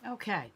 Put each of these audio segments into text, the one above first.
Okay.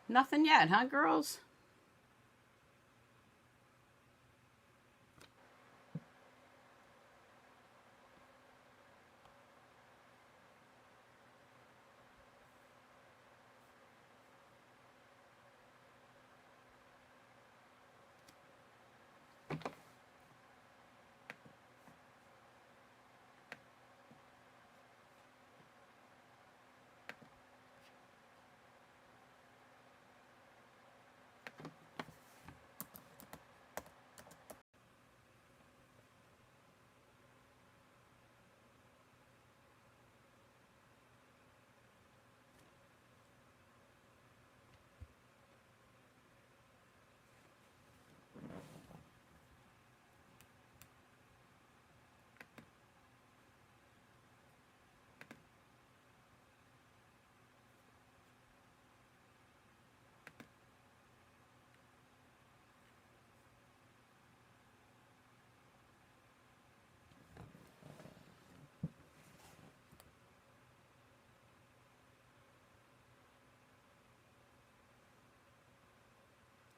Nothing yet, huh, girls?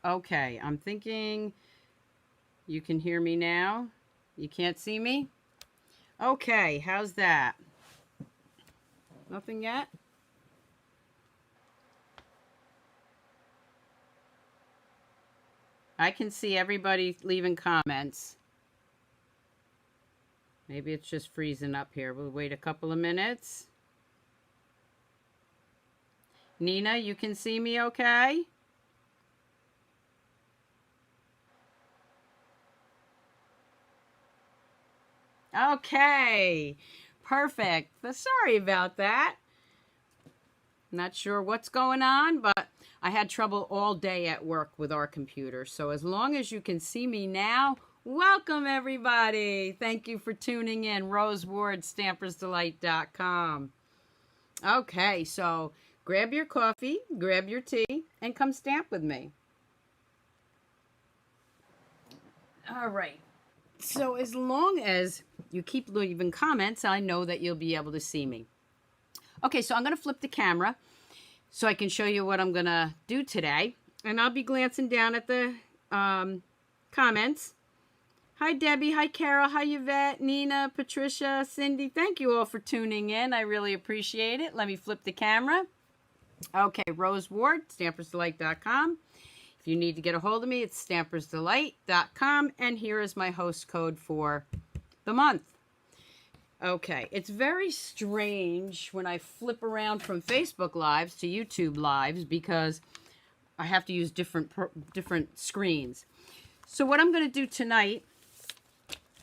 Okay, I'm thinking you can hear me now. You can't see me? Okay, how's that? Nothing yet? I can see everybody leaving comments. Maybe it's just freezing up here. We'll wait a couple of minutes. Nina, you can see me okay? Okay, perfect. Sorry about that. Not sure what's going on, but I had trouble all day at work with our computer. So as long as you can see me now, welcome everybody. Thank you for tuning in. Rose Ward, stampersdelight.com. Okay, so grab your coffee, grab your tea, and come stamp with me. All right. So as long as you keep leaving comments, I know that you'll be able to see me. Okay, so I'm going to flip the camera so I can show you what I'm going to do today. And I'll be glancing down at the comments. Hi, Debbie. Hi, Carol. Hi, Yvette, Nina, Patricia, Cindy. Thank you all for tuning in. I really appreciate it. Let me flip the camera. Okay, Rose Ward, stampersdelight.com. If you need to get a hold of me, it's stampersdelight.com. And here is my host code for the month. Okay, it's very strange when I flip around from Facebook Lives to YouTube Lives because I have to use different screens. So what I'm going to do tonight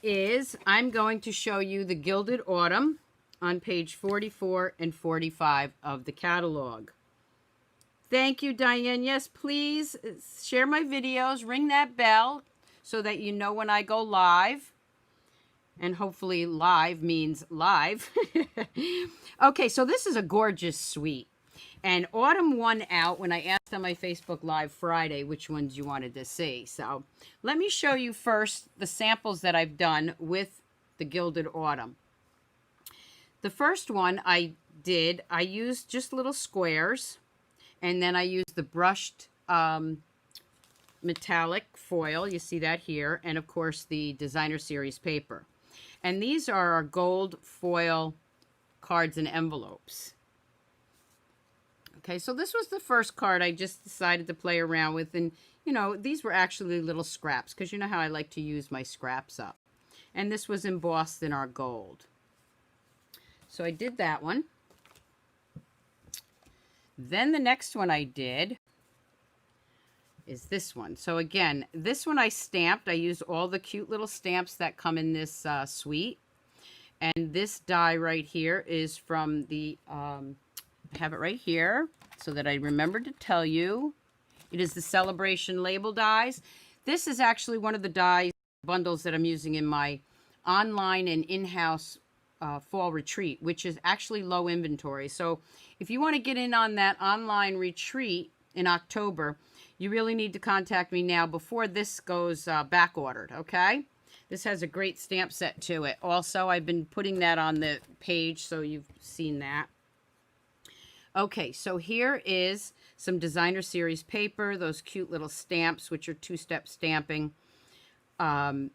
is I'm going to show you the Gilded Autumn on page 44 and 45 of the catalog. Thank you, Diane. Yes, please share my videos, ring that bell so that you know when I go live. And hopefully live means live. Okay, so this is a gorgeous suite. And Autumn won out when I asked on my Facebook Live Friday which ones you wanted to see. So let me show you first the samples that I've done with the Gilded Autumn. The first one I used just little squares. And then I used the brushed metallic foil. You see that here. And of course the Designer Series paper. And these are our gold foil cards and envelopes. Okay, so this was the first card I just decided to play around with. And, you know, these were actually little scraps because you know how I like to use my scraps up. And this was embossed in our gold. So I did that one. Then the next one I did is this one. So again, this one I stamped. I used all the cute little stamps that come in this suite. And this die right here is from the, I have it right here so that I remember to tell you. It is the Celebration Label dies. This is actually one of the die bundles that I'm using in my online and in-house fall retreat, which is actually low inventory. So if you want to get in on that online retreat in October, you really need to contact me now before this goes back ordered, okay? This has a great stamp set to it. Also, I've been putting that on the page, so you've seen that. Okay, so here is some designer series paper, those cute little stamps, which are two-step stamping, and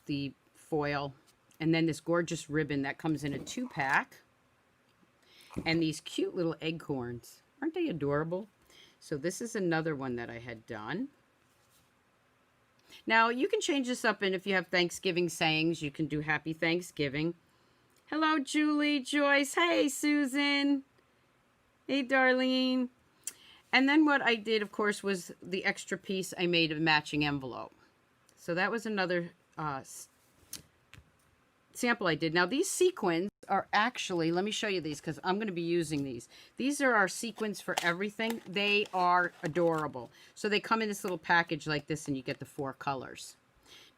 the foil, and then this gorgeous ribbon that comes in a 2-pack, and these cute little acorns. Aren't they adorable? So this is another one that I had done. Now, you can change this up, and if you have Thanksgiving sayings, you can do Happy Thanksgiving. Hello, Julie, Joyce. Hey, Susan. Hey, Darlene. And then what I did, of course, was the extra piece I made a matching envelope. So that was another sample I did. Now, these sequins are actually, let me show you these because I'm going to be using these. These are our sequins for everything. They are adorable. So they come in this little package like this, and you get the 4 colors.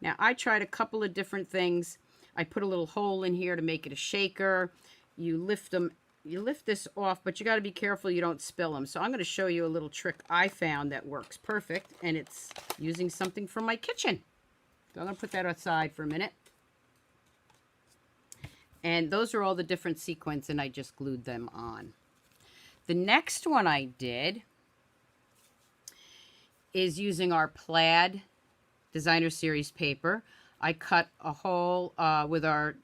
Now, I tried a couple of different things. I put a little hole in here to make it a shaker. You lift them, you lift this off, but you got to be careful you don't spill them. So I'm going to show you a little trick I found that works perfect, and it's using something from my kitchen. So I'm going to put that aside for a minute. And those are all the different sequins, and I just glued them on. The next one I did is using our Plaid Designer Series paper. I cut a hole with our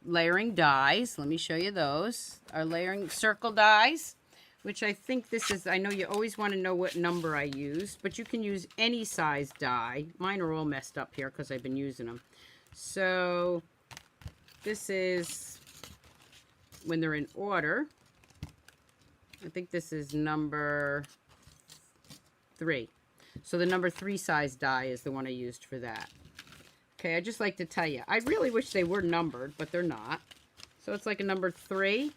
layering dies. Let me show you those. Our layering circle dies, which I think this is, I know you always want to know what number I used, but you can use any size die. Mine are all messed up here because I've been using them. So this is, when they're in order, I think this is number 3. So the number 3 size die is the one I used for that. Okay, I just like to tell you, I really wish they were numbered, but they're not. So it's like a number 3.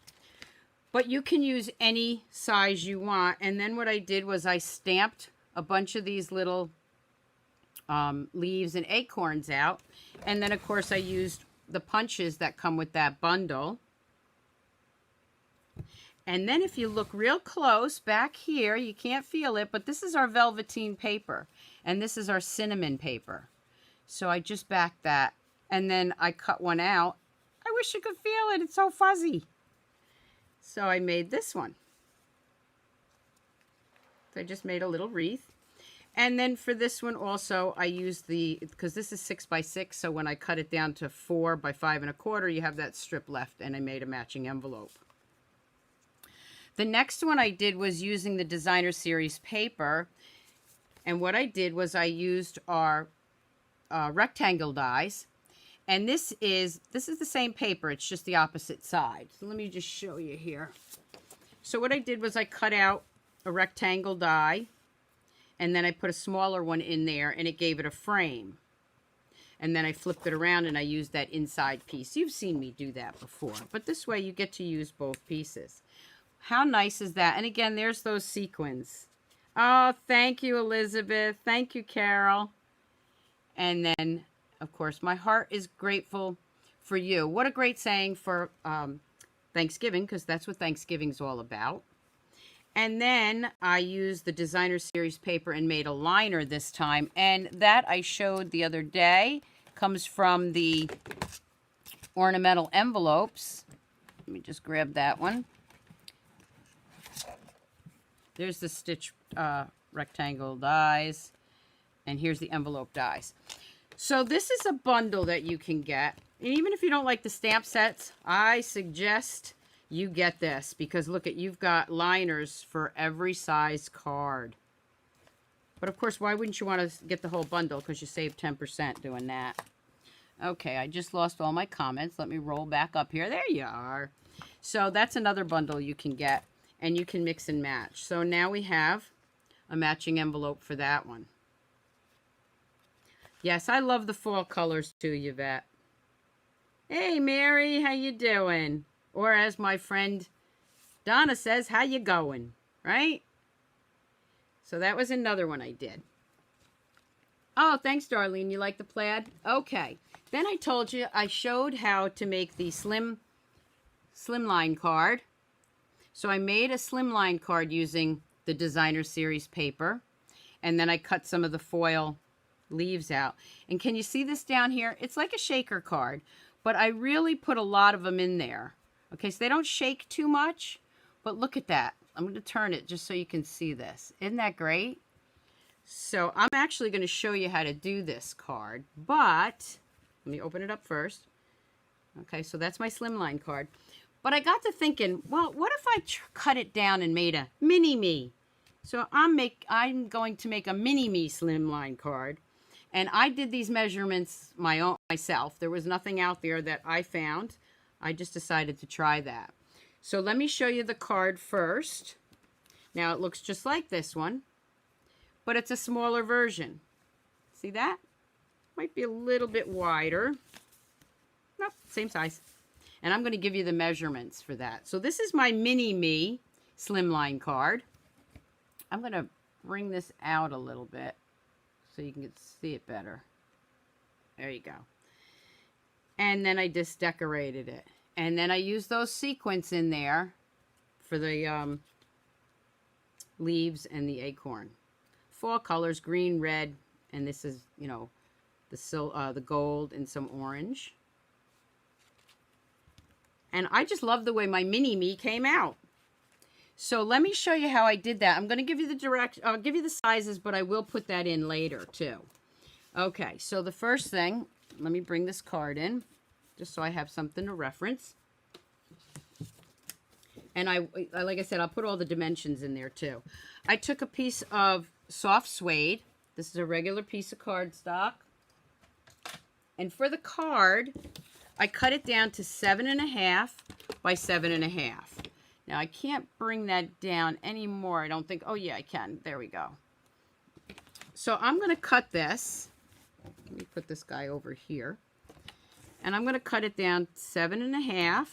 But you can use any size you want. And then what I did was I stamped a bunch of these little leaves and acorns out. And then, of course, I used the punches that come with that bundle. And then if you look real close back here, you can't feel it, but this is our Velveteen paper. And this is our cinnamon paper. So I just backed that. And then I cut one out. I wish you could feel it. It's so fuzzy. So I made this one. So I just made a little wreath. And then for this one also, I used the, because this is 6 by 6, so when I cut it down to 4 by 5 1/4, you have that strip left, and I made a matching envelope. The next one I did was using the Designer Series paper, and what I did was I used our rectangle dies, and this is the same paper, it's just the opposite side. So let me just show you here. So what I did was I cut out a rectangle die, and then I put a smaller one in there, and it gave it a frame. And then I flipped it around, and I used that inside piece. You've seen me do that before, but this way you get to use both pieces. How nice is that? And again, there's those sequins. Oh, thank you, Elizabeth. Thank you, Carol. And then, of course, my heart is grateful for you. What a great saying for Thanksgiving, because that's what Thanksgiving's all about. And then I used the Designer Series paper and made a liner this time. And that I showed the other day comes from the ornamental envelopes. Let me just grab that one. There's the stitch rectangle dies. And here's the envelope dies. So this is a bundle that you can get. And even if you don't like the stamp sets, I suggest you get this, because look at, you've got liners for every size card. But of course, why wouldn't you want to get the whole bundle? Because you save 10% doing that. Okay, I just lost all my comments. Let me roll back up here. There you are. So that's another bundle you can get, and you can mix and match. So now we have a matching envelope for that one. Yes, I love the fall colors too, Yvette. Hey, Mary, how you doing? Or as my friend Donna says, how you going? Right? So that was another one I did. Oh, thanks, Darlene. You like the plaid? Okay. Then I told you I showed how to make the Slimline card. So I made a Slimline card using the designer series paper. And then I cut some of the foil leaves out. And can you see this down here? It's like a shaker card, but I really put a lot of them in there. Okay, so they don't shake too much, but look at that. I'm going to turn it just so you can see this. Isn't that great? So I'm actually going to show you how to do this card, but let me open it up first. Okay, so that's my Slimline card. But I got to thinking, well, what if I cut it down and made a mini-me? So I'm going to make a mini-me Slimline card. And I did these measurements myself. There was nothing out there that I found. I just decided to try that. So let me show you the card first. Now it looks just like this one, but it's a smaller version. See that? Might be a little bit wider. Nope, same size. And I'm going to give you the measurements for that. So this is my mini-me Slimline card. I'm going to bring this out a little bit so you can see it better. There you go. And then I just decorated it. And then I used those sequins in there for the leaves and the acorn. Fall colors, green, red, and this is, you know, the gold and some orange. And I just love the way my mini-me came out. So let me show you how I did that. I'm going to give you I'll give you the sizes, but I will put that in later too. Okay, so the first thing, let me bring this card in, just so I have something to reference. And like I said, I'll put all the dimensions in there too. I took a piece of soft suede. This is a regular piece of cardstock. And for the card, I cut it down to 7.5 by 7.5. Now, I can't bring that down anymore, I don't think. Oh, yeah, I can. There we go. So I'm going to cut this. Let me put this guy over here. And I'm going to cut it down 7.5.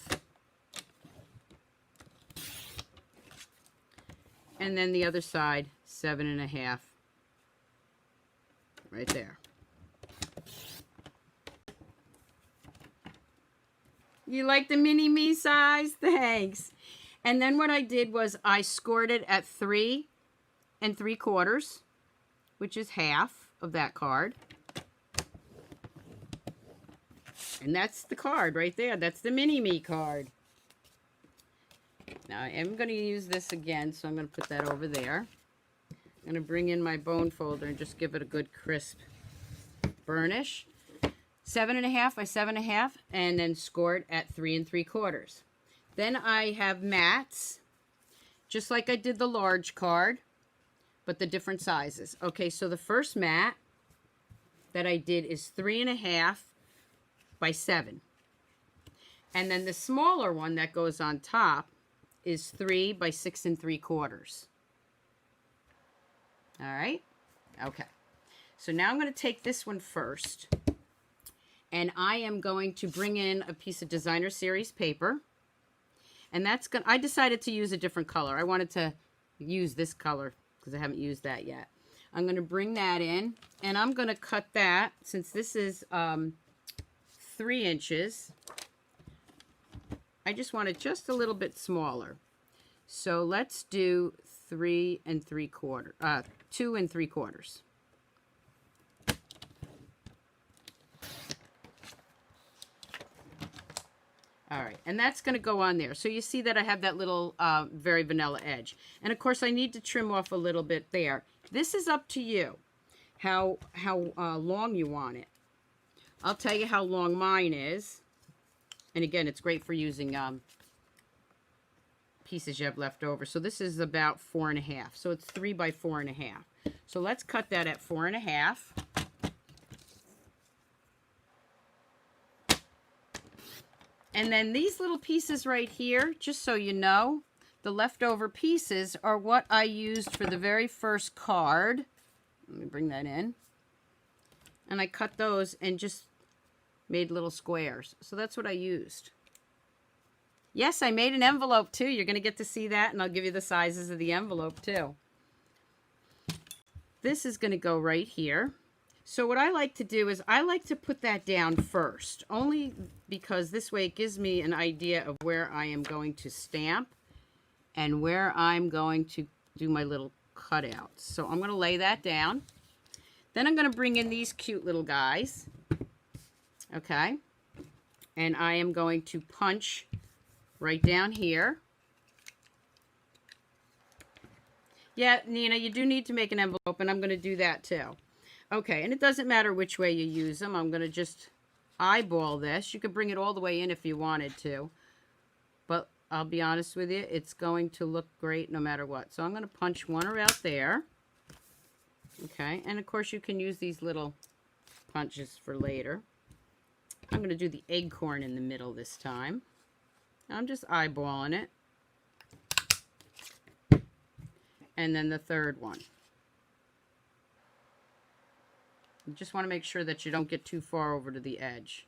And then the other side, 7.5. Right there. You like the mini-me size? Thanks. And then what I did was I scored it at 3 3/4, which is half of that card. And that's the card right there. That's the mini-me card. Now I am going to use this again, so I'm going to put that over there. I'm going to bring in my bone folder and just give it a good crisp burnish. 7.5 by 7.5, and then scored at 3 3/4. Then I have mats, just like I did the large card, but the different sizes. Okay, so the first mat that I did is 3.5 by 7. And then the smaller one that goes on top is 3 by 6 3/4. All right? Okay. So now I'm going to take this one first. And I am going to bring in a piece of designer series paper. And that's going to, I decided to use a different color. I wanted to use this color because I haven't used that yet. I'm going to bring that in, and I'm going to cut that, since this is 3 inches. I just want it just a little bit smaller. So let's do 2 3/4. All right, and that's going to go on there. So you see that I have that little very vanilla edge. And of course I need to trim off a little bit there. This is up to you, how long you want it. I'll tell you how long mine is. And again, it's great for using pieces you have left over. So this is about 4.5. So it's 3 by 4.5. So let's cut that at 4.5. And then these little pieces right here, just so you know, the leftover pieces are what I used for the very first card. Let me bring that in. And I cut those and just made little squares. So that's what I used. Yes, I made an envelope too. You're going to get to see that, and I'll give you the sizes of the envelope too. This is going to go right here. So what I like to do is I like to put that down first, only because this way it gives me an idea of where I am going to stamp and where I'm going to do my little cutouts. So I'm going to lay that down. Then I'm going to bring in these cute little guys. Okay. And I am going to punch right down here. Yeah, Nina, you do need to make an envelope, and I'm going to do that too. Okay, and it doesn't matter which way you use them. I'm going to just eyeball this. You could bring it all the way in if you wanted to. But I'll be honest with you, it's going to look great no matter what. So I'm going to punch one out there. Okay, and of course you can use these little punches for later. I'm going to do the acorn in the middle this time. I'm just eyeballing it. And then the third one. You just want to make sure that you don't get too far over to the edge.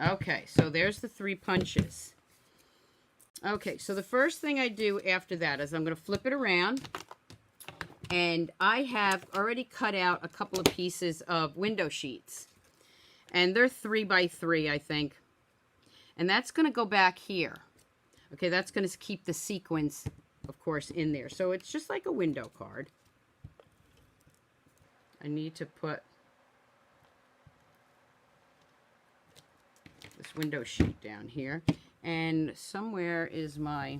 Okay, so there's the 3 punches. Okay, so the first thing I do after that is I'm going to flip it around. And I have already cut out a couple of pieces of window sheets. And they're 3 by 3, I think. And that's going to go back here. Okay, that's going to keep the sequins, of course, in there. So it's just like a window card. I need to put this window sheet down here. And somewhere is my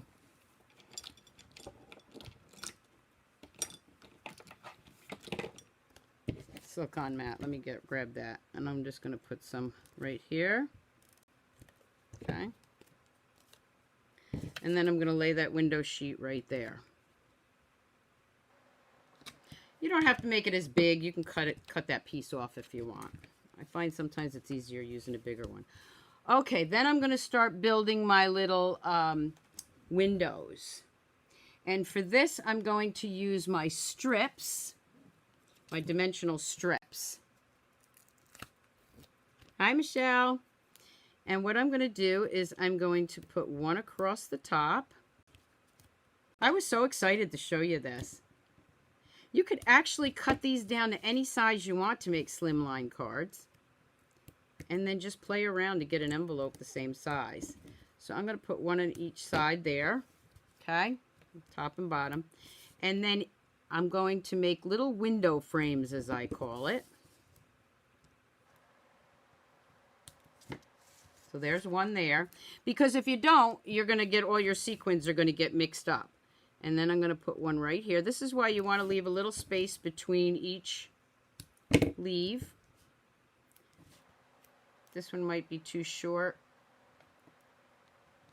silicone mat. Let me grab that. And I'm just going to put some right here. Okay. And then I'm going to lay that window sheet right there. You don't have to make it as big. You can cut that piece off if you want. I find sometimes it's easier using a bigger one. Okay, then I'm going to start building my little windows. And for this, I'm going to use my strips, my dimensional strips. Hi, Michelle. And what I'm going to do is I'm going to put one across the top. I was so excited to show you this. You could actually cut these down to any size you want to make slimline cards. And then just play around to get an envelope the same size. So I'm going to put one on each side there. Okay? Top and bottom. And then I'm going to make little window frames, as I call it. So there's one there. Because if you don't, you're going to get all your sequins are going to get mixed up. And then I'm going to put one right here. This is why you want to leave a little space between each leaf. This one might be too short.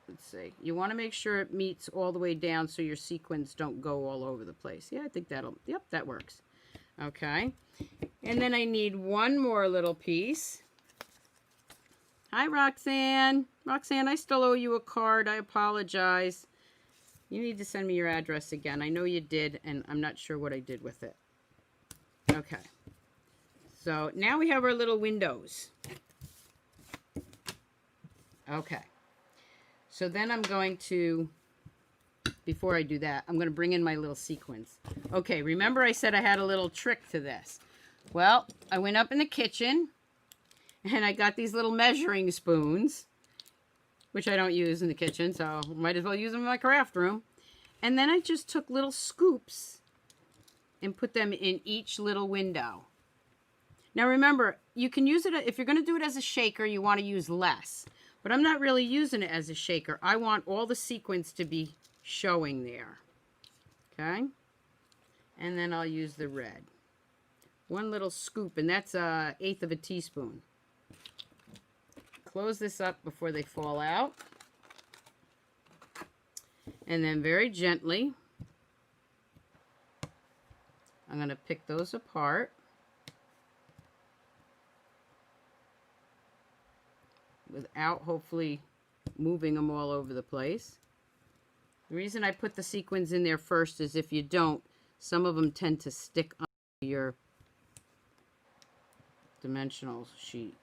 Let's see. You want to make sure it meets all the way down so your sequins don't go all over the place. Yeah, I think yep, that works. Okay. And then I need one more little piece. Hi, Roxanne. Roxanne, I still owe you a card. I apologize. You need to send me your address again. I know you did, and I'm not sure what I did with it. Okay. So now we have our little windows. Okay. So then I'm going to, before I do that, I'm going to bring in my little sequins. Okay, remember I said I had a little trick to this. Well, I went up in the kitchen, and I got these little measuring spoons, which I don't use in the kitchen, so might as well use them in my craft room. And then I just took little scoops and put them in each little window. Now remember, you can use it, if you're going to do it as a shaker, you want to use less. But I'm not really using it as a shaker. I want all the sequins to be showing there. Okay? And then I'll use the red. One little scoop, and that's 1/8 of a teaspoon. Close this up before they fall out. And then very gently, I'm going to pick those apart. Without hopefully moving them all over the place. The reason I put the sequins in there first is if you don't, some of them tend to stick on your dimensional sheet.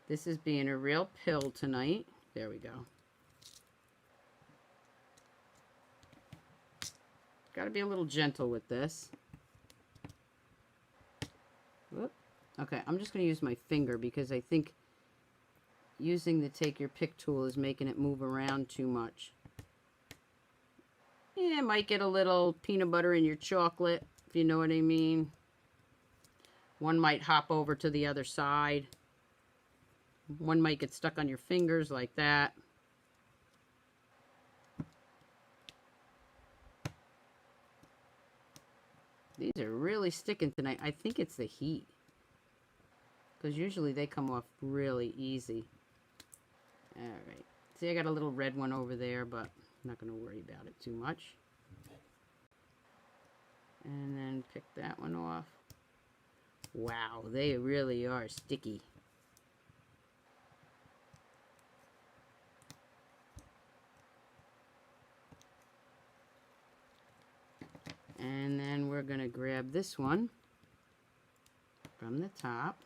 This is being a real pill tonight. There we go. Got to be a little gentle with this. Whoop. Okay, I'm just going to use my finger because I think using the take your pick tool is making it move around too much. Yeah, it might get a little peanut butter in your chocolate, if you know what I mean. One might hop over to the other side. One might get stuck on your fingers like that. These are really sticking tonight. I think it's the heat, because usually they come off really easy. All right. See, I got a little red one over there, but I'm not going to worry about it too much. And then pick that one off. Wow, they really are sticky. And then we're going to grab this one from the top.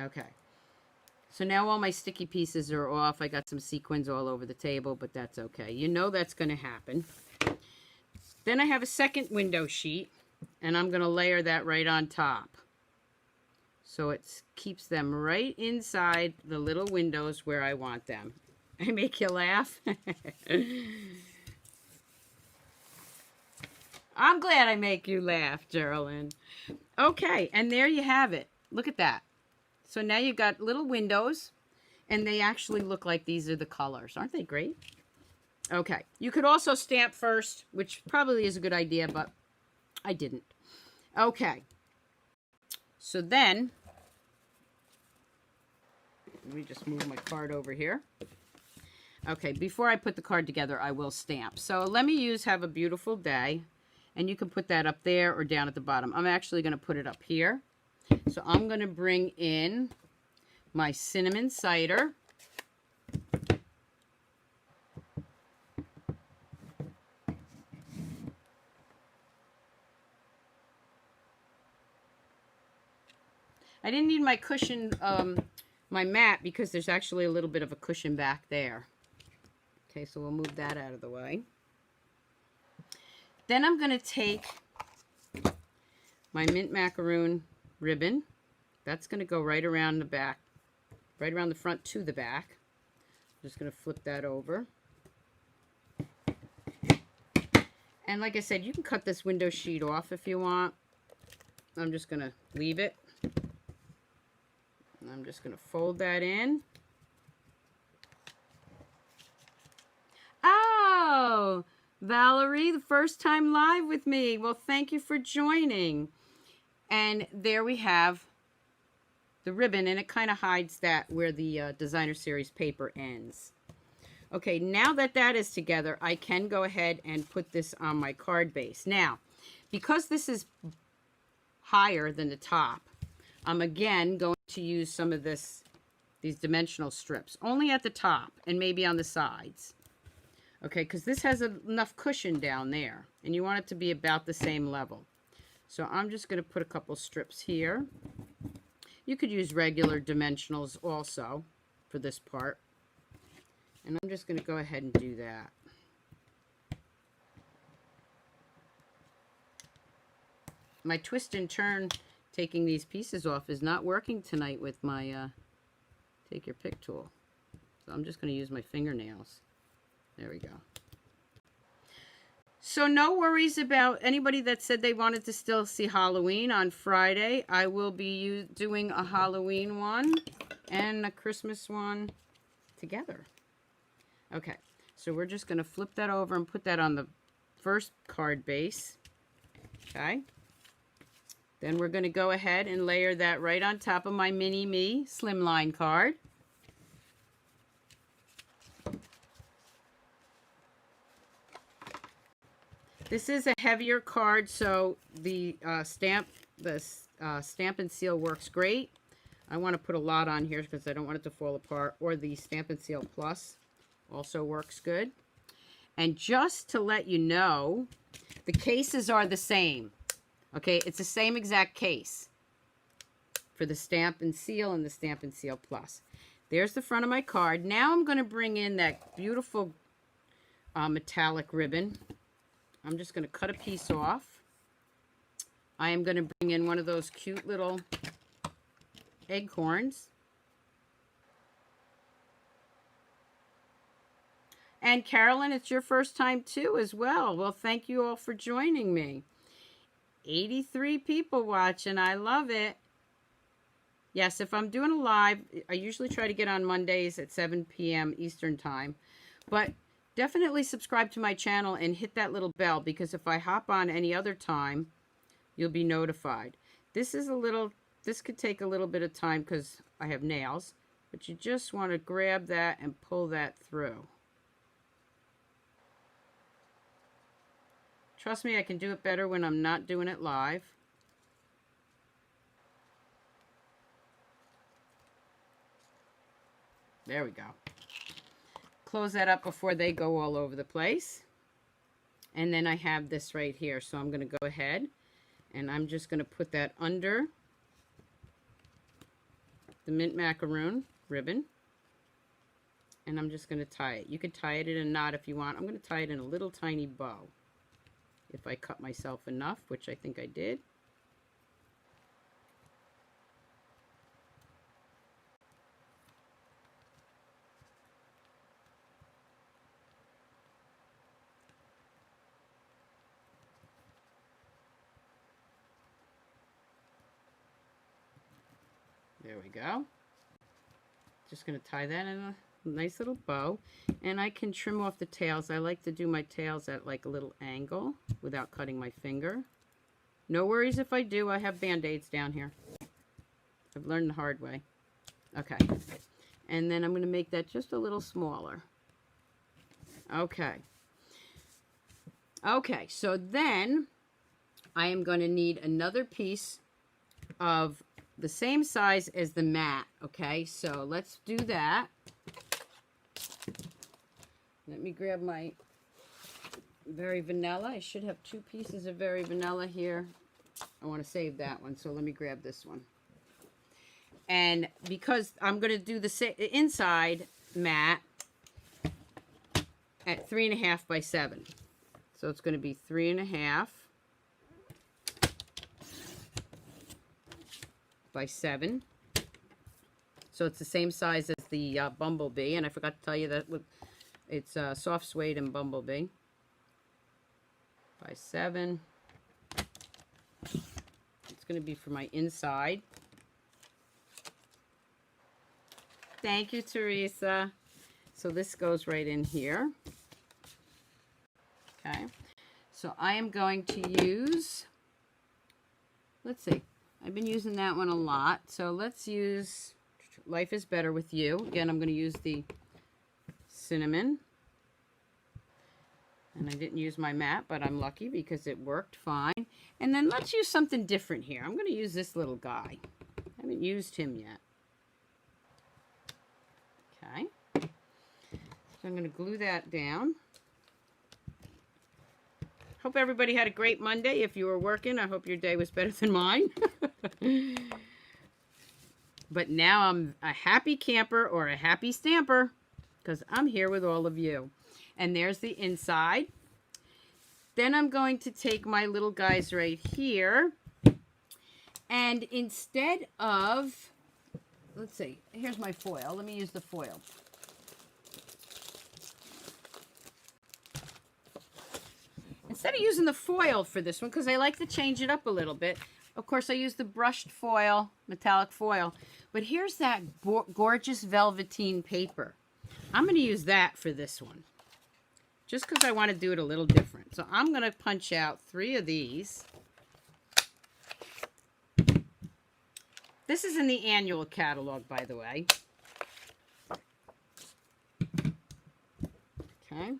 Okay. So now all my sticky pieces are off. I got some sequins all over the table, but that's okay. You know that's going to happen. Then I have a second window sheet, and I'm going to layer that right on top. So it keeps them right inside the little windows where I want them. I make you laugh. I'm glad I make you laugh, Geraldine. Okay, and there you have it. Look at that. So now you've got little windows, and they actually look like these are the colors. Aren't they great? Okay, you could also stamp first, which probably is a good idea, but I didn't. Okay, so then, let me just move my card over here. Okay, before I put the card together, I will stamp. So let me use Have a Beautiful Day, and you can put that up there or down at the bottom. I'm actually going to put it up here. So I'm going to bring in my cinnamon cider. I didn't need my cushion, my mat, because there's actually a little bit of a cushion back there. Okay, so we'll move that out of the way. Then I'm going to take my mint macaroon ribbon. That's going to go right around the back, right around the front to the back. I'm just going to flip that over. And like I said, you can cut this window sheet off if you want. I'm just going to leave it. And I'm just going to fold that in. Oh, Valerie, the first time live with me. Well, thank you for joining. And there we have the ribbon, and it kind of hides that where the designer series paper ends. Okay, now that that is together, I can go ahead and put this on my card base. Now, because this is higher than the top, I'm again going to use some of these dimensional strips, only at the top and maybe on the sides. Okay, because this has enough cushion down there, and you want it to be about the same level. So I'm just going to put a couple strips here. You could use regular dimensionals also for this part. And I'm just going to go ahead and do that. My twist and turn taking these pieces off is not working tonight with my take your pick tool. So I'm just going to use my fingernails. There we go. So no worries about anybody that said they wanted to still see Halloween on Friday. I will be doing a Halloween one and a Christmas one together. Okay, so we're just going to flip that over and put that on the first card base. Okay. Then we're going to go ahead and layer that right on top of my Mini Me Slimline card. This is a heavier card, so the stamp Stamp and Seal works great. I want to put a lot on here because I don't want it to fall apart. Or the Stamp and Seal Plus also works good. And just to let you know, the cases are the same. Okay, it's the same exact case for the Stamp and Seal and the Stamp and Seal Plus. There's the front of my card. Now I'm going to bring in that beautiful metallic ribbon. I'm just going to cut a piece off. I am going to bring in one of those cute little acorns. And Carolyn, it's your first time too as well. Well, thank you all for joining me. 83 people watching. I love it. Yes, if I'm doing a live, I usually try to get on Mondays at 7 p.m. Eastern time. But definitely subscribe to my channel and hit that little bell, because if I hop on any other time, you'll be notified. This could take a little bit of time because I have nails, but you just want to grab that and pull that through. Trust me, I can do it better when I'm not doing it live. There we go. Close that up before they go all over the place. And then I have this right here. So I'm going to go ahead and I'm just going to put that under the mint macaroon ribbon. And I'm just going to tie it. You could tie it in a knot if you want. I'm going to tie it in a little tiny bow. If I cut myself enough, which I think I did. There we go. Just going to tie that in a nice little bow, and I can trim off the tails. I like to do my tails at like a little angle without cutting my finger. No worries if I do. I have band-aids down here. I've learned the hard way. Okay, and then I'm going to make that just a little smaller. Okay, so then I am going to need another piece of the same size as the mat. Okay, so let's do that. Let me grab my Very Vanilla. I should have 2 pieces of Very Vanilla here. I want to save that one, so let me grab this one. And because I'm going to do the inside mat at 3.5 by 7. So it's going to be 3.5 by 7. So it's the same size as the Bumblebee. And I forgot to tell you that it's soft suede and Bumblebee. By 7. It's going to be for my inside. Thank you, Teresa. So this goes right in here. Okay. So I am going to use, let's see, I've been using that one a lot. So let's use Life is Better with You. Again, I'm going to use the cinnamon. And I didn't use my mat, but I'm lucky because it worked fine. And then let's use something different here. I'm going to use this little guy. I haven't used him yet. Okay. So I'm going to glue that down. Hope everybody had a great Monday. If you were working, I hope your day was better than mine. But now I'm a happy camper or a happy stamper because I'm here with all of you. And there's the inside. Then I'm going to take my little guys right here. And instead of, let's see, here's my foil. Let me use the foil. Instead of using the foil for this one, because I like to change it up a little bit, of course I use the brushed foil, metallic foil. But here's that gorgeous velveteen paper. I'm going to use that for this one. Just because I want to do it a little different. So I'm going to punch out 3 of these. This is in the annual catalog, by the way. Okay.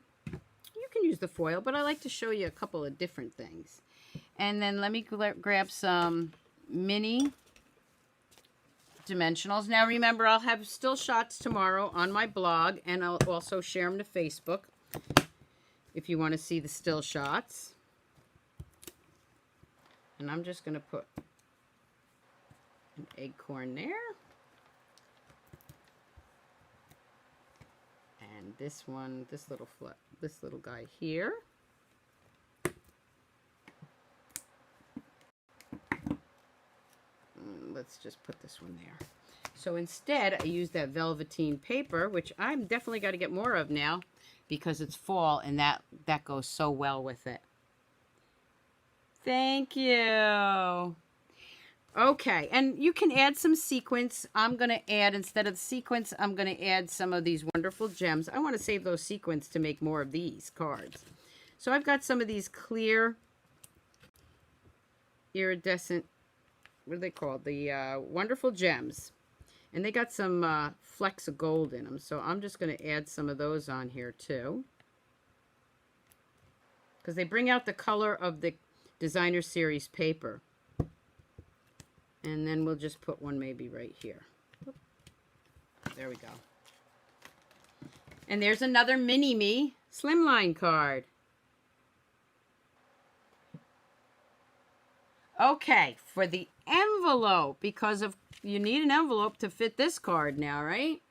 You can use the foil, but I like to show you a couple of different things. And then let me grab some mini dimensionals. Now remember, I'll have still shots tomorrow on my blog, and I'll also share them to Facebook if you want to see the still shots. And I'm just going to put an acorn there. And this one, this little guy here. Let's just put this one there. So instead, I use that velveteen paper, which I'm definitely got to get more of now because it's fall, and that goes so well with it. Thank you. Okay, and you can add some sequins. I'm going to add, instead of sequins, I'm going to add some of these wonderful gems. I want to save those sequins to make more of these cards. So I've got some of these clear, iridescent, what are they called? The wonderful gems. And they got some flecks of gold in them. So I'm just going to add some of those on here too. Because they bring out the color of the designer series paper. And then we'll just put one maybe right here. There we go. And there's another mini-me Slimline card. Okay, for the envelope, because of you need an envelope to fit this card now, right?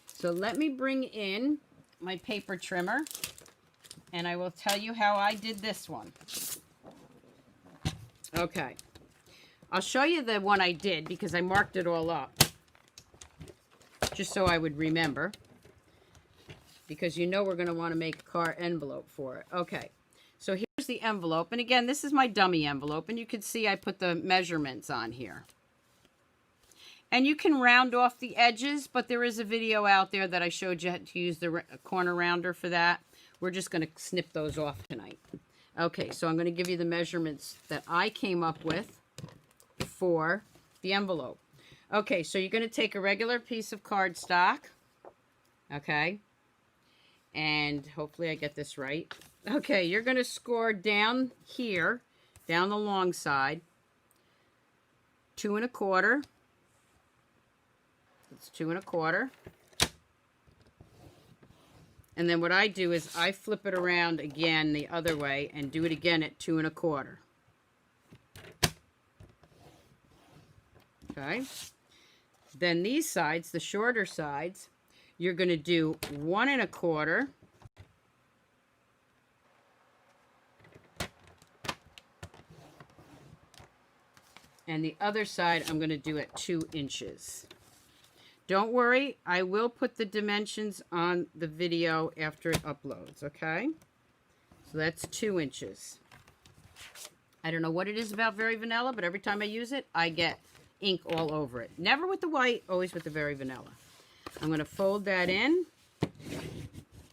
So let me bring in my paper trimmer, and I will tell you how I did this one. Okay. I'll show you the one I did because I marked it all up. Just so I would remember. Because you know we're going to want to make a card envelope for it. Okay. So here's the envelope. And again, this is my dummy envelope. And you can see I put the measurements on here. And you can round off the edges. But there is a video out there that I showed you how to use the corner rounder for that. We're just going to snip those off tonight. Okay. So I'm going to give you the measurements that I came up with for the envelope. Okay, so you're going to take a regular piece of cardstock, okay, and hopefully I get this right. Okay, you're going to score down here, down the long side, 2 1/4. It's 2 1/4. And then what I do is I flip it around again the other way and do it again at 2 1/4. Okay, then these sides, the shorter sides, you're going to do 1 1/4. And the other side, I'm going to do at 2 inches. Don't worry, I will put the dimensions on the video after it uploads, okay? So that's 2 inches. I don't know what it is about Very Vanilla, but every time I use it, I get ink all over it. Never with the white, always with the Very Vanilla. I'm going to fold that in.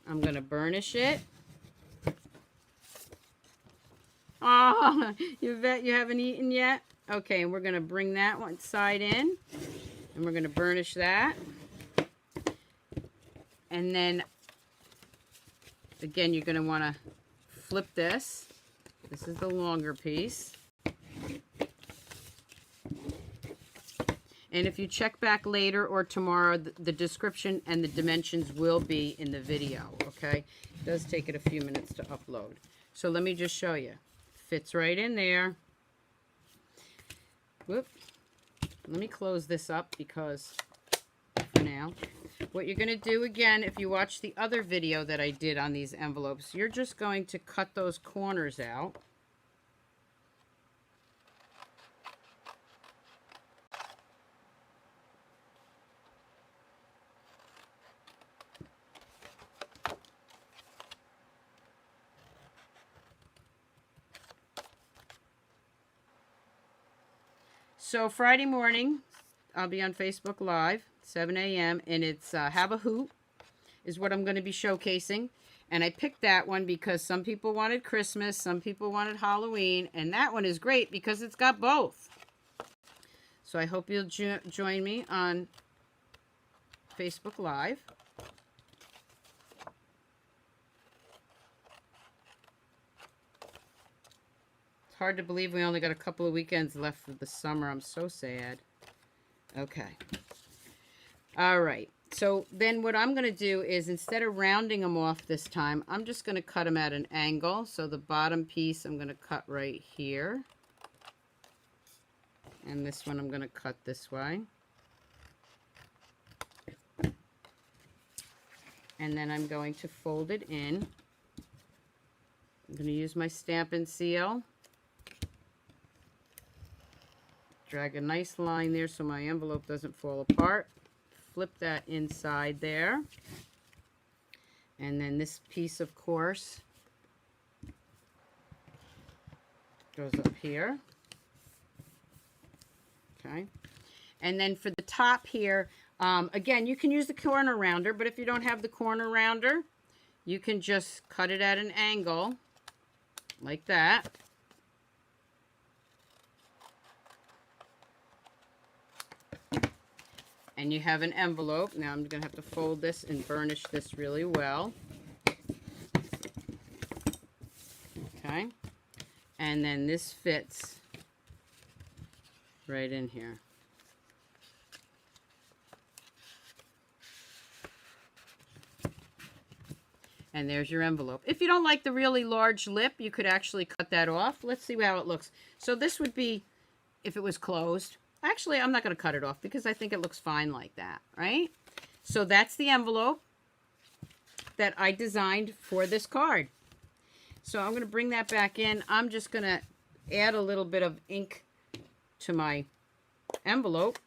I'm going to burnish it. Oh, you bet you haven't eaten yet? Okay, and we're going to bring that one side in. And we're going to burnish that. And then, again, you're going to want to flip this. This is the longer piece. And if you check back later or tomorrow, the description and the dimensions will be in the video, okay? It does take it a few minutes to upload. So let me just show you. Fits right in there. Whoop. Let me close this up because, for now, what you're going to do again, if you watch the other video that I did on these envelopes, you're just going to cut those corners out. So Friday morning, I'll be on Facebook Live, 7 a.m., and it's Have a Hoot is what I'm going to be showcasing. And I picked that one because some people wanted Christmas, some people wanted Halloween, and that one is great because it's got both. So I hope you'll join me on Facebook Live. hard to believe we only got a couple of weekends left for the summer. I'm so sad. Okay. All right. So then what I'm going to do is, instead of rounding them off this time, I'm just going to cut them at an angle. So the bottom piece I'm going to cut right here. And this one I'm going to cut this way. And then I'm going to fold it in. I'm going to use my Stampin' Seal. Drag a nice line there so my envelope doesn't fall apart. Flip that inside there. And then this piece, of course, goes up here. Okay. And then for the top here, again, you can use the corner rounder, but if you don't have the corner rounder, you can just cut it at an angle like that. And you have an envelope. Now I'm going to have to fold this and burnish this really well. Okay. And then this fits right in here. And there's your envelope. If you don't like the really large lip, you could actually cut that off. Let's see how it looks. So this would be if it was closed. Actually, I'm not going to cut it off because I think it looks fine like that, right? So that's the envelope that I designed for this card. So I'm going to bring that back in. I'm just going to add a little bit of ink to my envelope.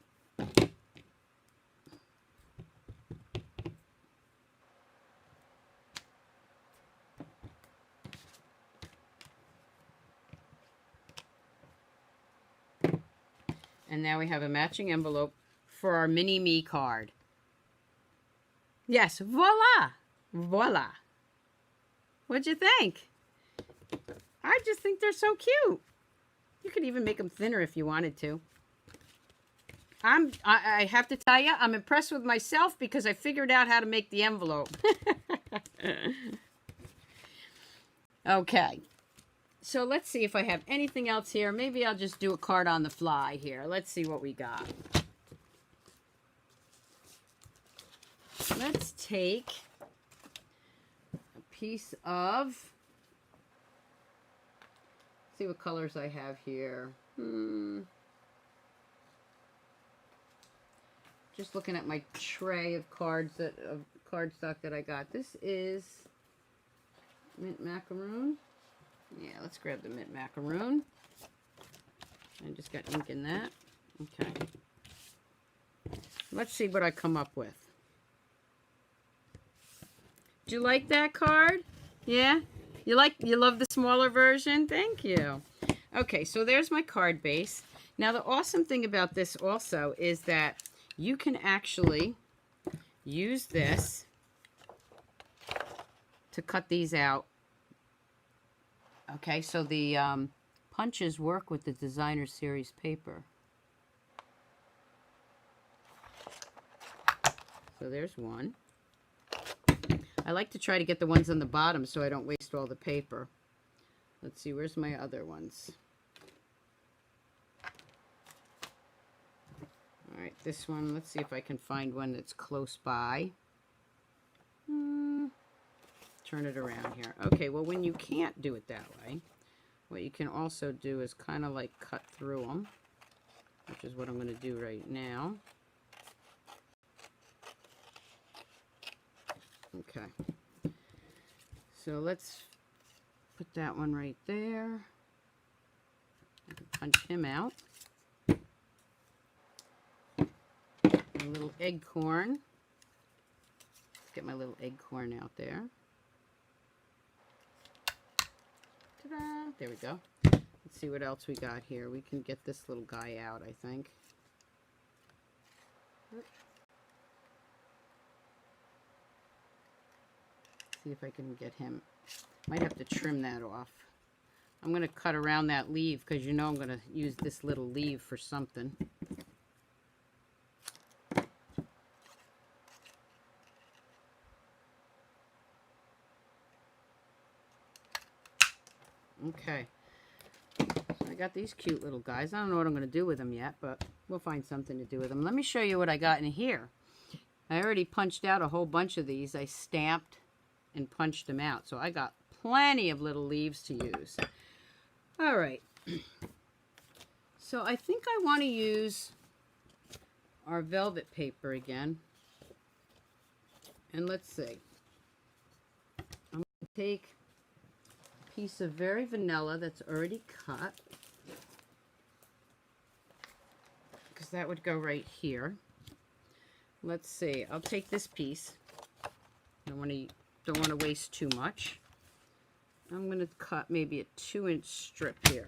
And now we have a matching envelope for our mini me card. Yes, voila! Voila! What'd you think? I just think they're so cute. You could even make them thinner if you wanted to. I have to tell you, I'm impressed with myself because I figured out how to make the envelope. Okay. So let's see if I have anything else here. Maybe I'll just do a card on the fly here. Let's see what we got. Let's take a piece of, see what colors I have here. Just looking at my tray of cards, of cardstock that I got. This is mint macaroon. Yeah, let's grab the mint macaroon. I just got ink in that. Okay. Let's see what I come up with. Do you like that card? Yeah? You love the smaller version? Thank you. Okay, so there's my card base. Now the awesome thing about this also is that you can actually use this to cut these out. Okay, so the punches work with the designer series paper. So there's one. I like to try to get the ones on the bottom so I don't waste all the paper. Let's see, where's my other ones? All right, this one, let's see if I can find one that's close by. Turn it around here. Okay, well, when you can't do it that way, what you can also do is kind of like cut through them, which is what I'm going to do right now. Okay. So let's put that one right there. I can punch him out. A little acorn. Let's get my little acorn out there. Ta-da! There we go. Let's see what else we got here. We can get this little guy out, I think. See if I can get him. Might have to trim that off. I'm going to cut around that leaf because you know I'm going to use this little leaf for something. Okay. I got these cute little guys. I don't know what I'm going to do with them yet, but we'll find something to do with them. Let me show you what I got in here. I already punched out a whole bunch of these. I stamped and punched them out. So I got plenty of little leaves to use. All right. So I think I want to use our velvet paper again. And let's see. I'm going to take a piece of very vanilla that's already cut, because that would go right here. Let's see. I'll take this piece. Don't want to waste too much. I'm going to cut maybe a 2-inch strip here.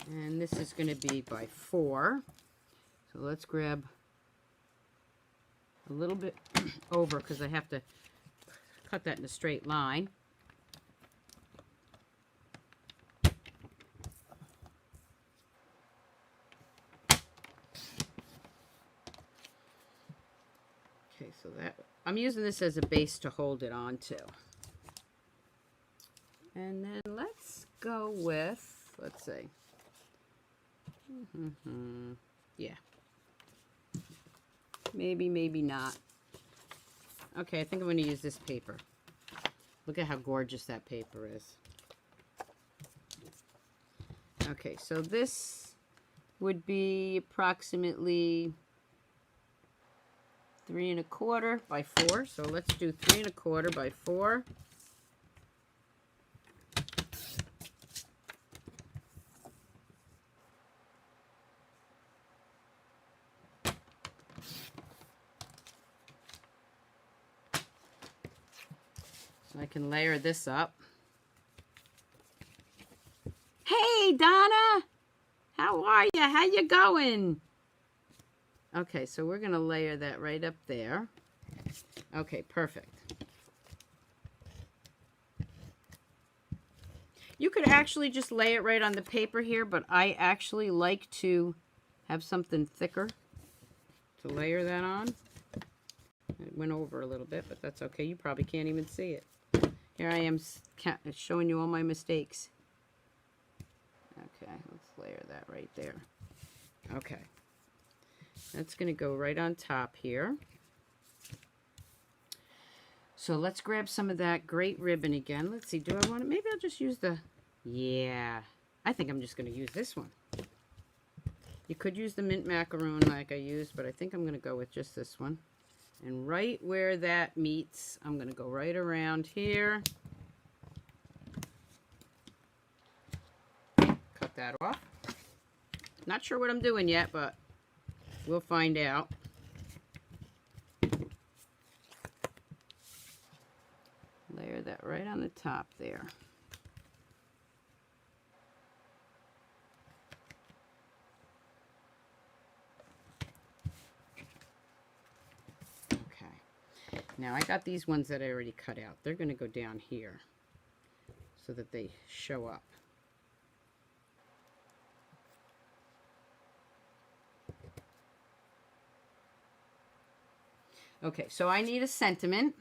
And this is going to be by 4. So let's grab a little bit over, because I have to cut that in a straight line. Okay, so that I'm using this as a base to hold it onto. And then let's go with, let's see. Yeah. Maybe, maybe not. Okay, I think I'm going to use this paper. Look at how gorgeous that paper is. Okay, so this would be approximately 3 1/4 by 4. So let's do 3 1/4 by 4. I can layer this up. Hey, Donna! How are you? How you going? Okay, so we're going to layer that right up there. Okay, perfect. You could actually just lay it right on the paper here, but I actually like to have something thicker to layer that on. It went over a little bit, but that's okay. You probably can't even see it. Here I am showing you all my mistakes. Okay, let's layer that right there. Okay. That's going to go right on top here. So let's grab some of that great ribbon again. Let's see, do I want it? Maybe I'll just use the, yeah, I think I'm just going to use this one. You could use the mint macaroon like I used, but I think I'm going to go with just this one. And right where that meets, I'm going to go right around here. Cut that off. Not sure what I'm doing yet, but we'll find out. Layer that right on the top there. Now I got these ones that I already cut out. They're going to go down here so that they show up. Okay, so I need a sentiment,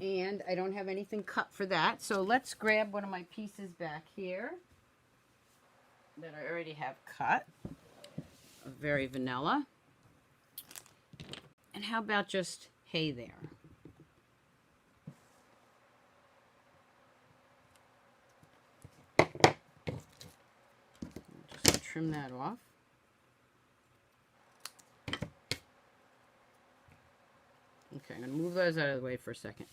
and I don't have anything cut for that. So let's grab one of my pieces back here that I already have cut. Very vanilla. And how about just hay there? Just trim that off. Okay, I'm going to move those out of the way for a second.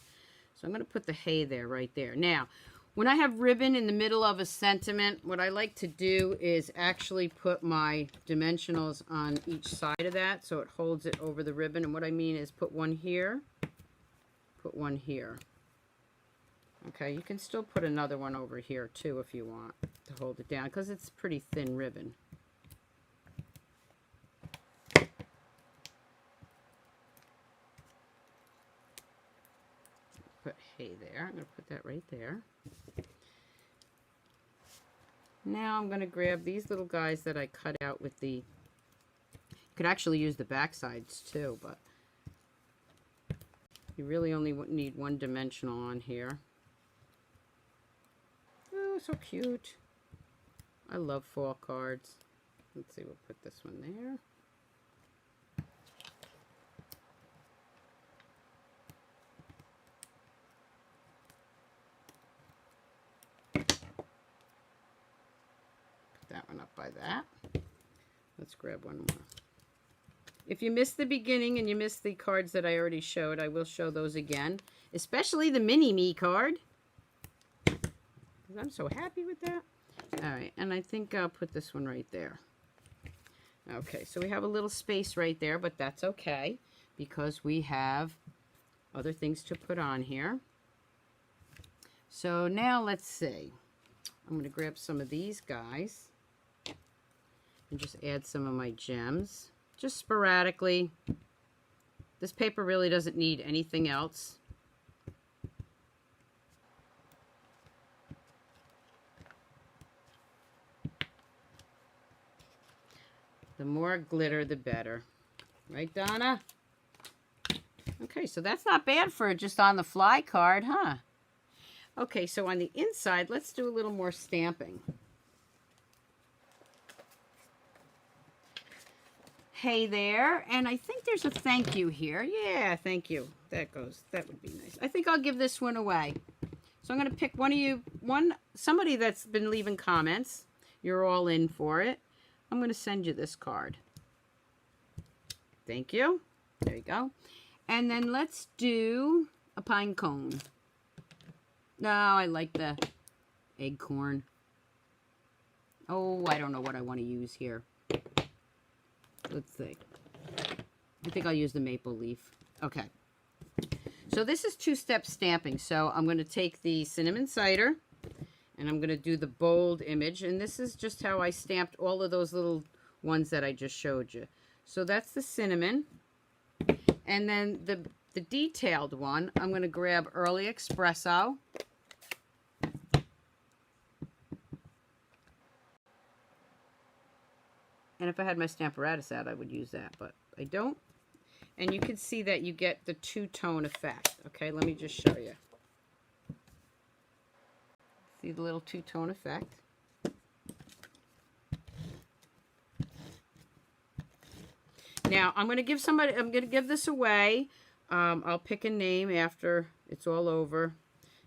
So I'm going to put the hay there, right there. Now, when I have ribbon in the middle of a sentiment, what I like to do is actually put my dimensionals on each side of that so it holds it over the ribbon. And what I mean is put one here, put one here. Okay, you can still put another one over here too if you want to hold it down, because it's pretty thin ribbon. Put hay there. I'm going to put that right there. Now I'm going to grab these little guys that I cut out with the, you could actually use the back sides too, but You really only need one dimensional on here. Oh, so cute. I love fall cards. Let's see, we'll put this one there. That one up by that. Let's grab one more. If you missed the beginning and you missed the cards that I already showed, I will show those again, especially the mini-me card. I'm so happy with that. All right, and I think I'll put this one right there. Okay, so we have a little space right there, but that's okay because we have other things to put on here. So now let's see. I'm going to grab some of these guys and just add some of my gems, just sporadically. This paper really doesn't need anything else. The more glitter, the better. Right, Donna? Okay, so that's not bad for just on the fly card, huh? Okay, so on the inside, let's do a little more stamping. Hey there, and I think there's a thank you here. Yeah, thank you. That would be nice. I think I'll give this one away. So I'm going to pick somebody that's been leaving comments. You're all in for it. I'm going to send you this card. Thank you. There you go. And then let's do a pine cone. No, I like the acorn. Oh, I don't know what I want to use here. Let's see. I think I'll use the maple leaf. Okay. So this is two-step stamping. So I'm going to take the cinnamon cider and I'm going to do the bold image. And this is just how I stamped all of those little ones that I just showed you. So that's the cinnamon. And then the detailed one, I'm going to grab Early Espresso. And if I had my Stamparatus out, I would use that, but I don't. And you can see that you get the two-tone effect. Okay, let me just show you. See the little two-tone effect? Now, I'm going to give this away. I'll pick a name after it's all over,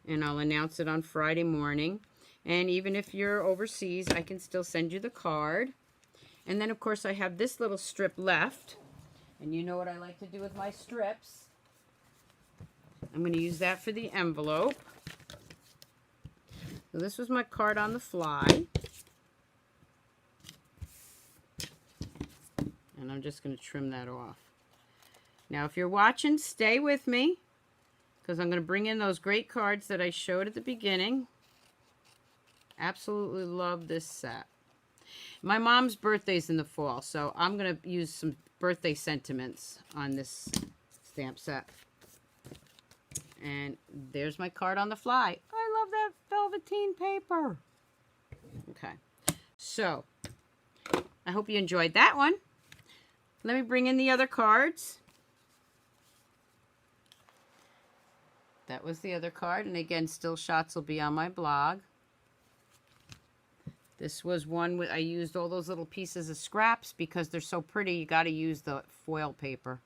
and I'll announce it on Friday morning. And even if you're overseas, I can still send you the card. And then, of course, I have this little strip left. And you know what I like to do with my strips. I'm going to use that for the envelope. So this was my card on the fly. And I'm just going to trim that off. Now, if you're watching, stay with me, because I'm going to bring in those great cards that I showed at the beginning. Absolutely love this set. My mom's birthday's in the fall, so I'm going to use some birthday sentiments on this stamp set. And there's my card on the fly. I love that velveteen paper. Okay, so I hope you enjoyed that one. Let me bring in the other cards. That was the other card, and again, still shots will be on my blog. This was one I used all those little pieces of scraps because they're so pretty. You got to use the foil paper,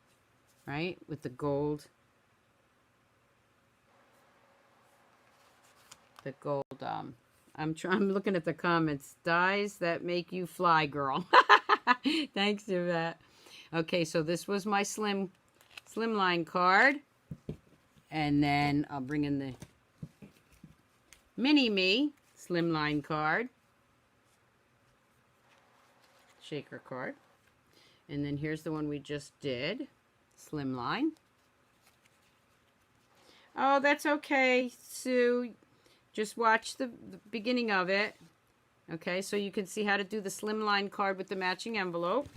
right? With the gold. The gold. I'm looking at the comments. Dies that make you fly, girl. Thanks for that. Okay, so this was my Slimline card, and then I'll bring in the mini-me Slimline card. Shaker card. And then here's the one we just did, Slimline. Oh, that's okay, Sue. Just watch the beginning of it. Okay, so you can see how to do the Slimline card with the matching envelope.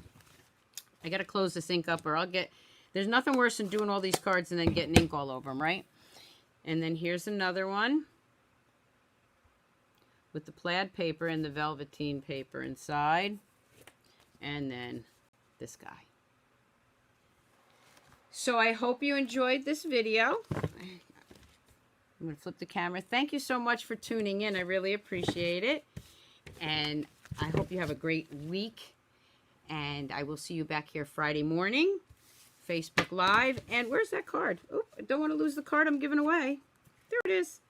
I got to close this ink up or I'll get... There's nothing worse than doing all these cards and then getting ink all over them, right? And then here's another one with the plaid paper and the velveteen paper inside. And then this guy. So I hope you enjoyed this video. I'm going to flip the camera. Thank you so much for tuning in. I really appreciate it. And I hope you have a great week. And I will see you back here Friday morning, Facebook Live. And where's that card? Oh, I don't want to lose the card I'm giving away. There it is.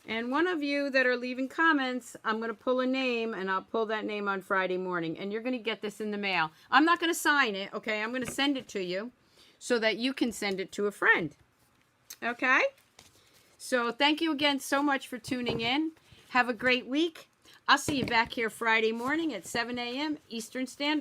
And one of you that are leaving comments, I'm going to pull a name, and I'll pull that name on Friday morning. And you're going to get this in the mail. I'm not going to sign it, okay? I'm going to send it to you so that you can send it to a friend. Okay? So thank you again so much for tuning in. Have a great week. I'll see you back here Friday morning at 7 a.m. Eastern Standard.